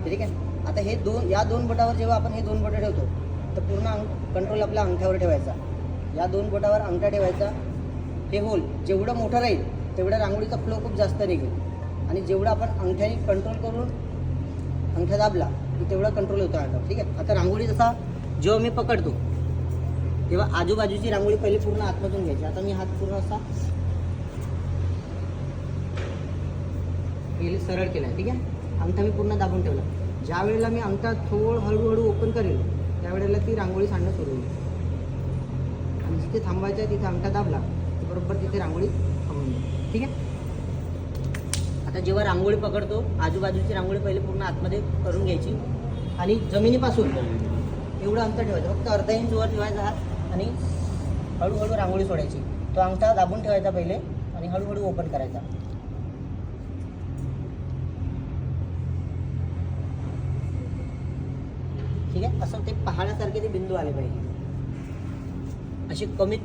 ठीक आहे. आता हे या दोन बोटावर जेव्हा आपण हे दोन बोटं ठेवतो तर पूर्ण कंट्रोल आपल्या अंगठ्यावर ठेवायचा. या दोन बोटावर अंगठा ठेवायचा. हे होल जेवढं मोठं राहील तेवढ्या रांगोळीचा फ्लो खूप जास्त निघेल आणि जेवढं आपण अंगठ्याने कंट्रोल करून अंगठा दाबला की तेवढा कंट्रोल होतो अंगठा. ठीक आहे. आता रांगोळी जसा जेव्हा मी पकडतो तेव्हा आजूबाजूची रांगोळी पहिले पूर्ण आतमधून घ्यायची. आता मी हात पूर्ण असा पहिले सरळ केला आहे. ठीक आहे. अंगठा मी पूर्ण दाबून ठेवला. ज्या वेळेला मी अंगठा हळूहळू ओपन करेल त्यावेळेला ती रांगोळी सांडणं सुरू होईल आणि जिथे थांबायचं आहे तिथे अंगठा दाबला की बरोबर तिथे रांगोळी थांबून जाईल. ठीक आहे. आता जेव्हा रांगोळी पकडतो आजूबाजूची रांगोळी पहिले पूर्ण आतमध्ये करून घ्यायची आणि जमिनीपासून एवढं अंतर ठेवायचं. फक्त अर्धा इंच वर ठेवायचा हात आणि हळूहळू रांगोळी सोडायची. तो अंगठा दाबून ठेवायचा पहिले आणि हळूहळू ओपन करायचा. ठीक आहे. असं ते पहाण्यासारखे ते बिंदू आले पाहिजे. असे कमीत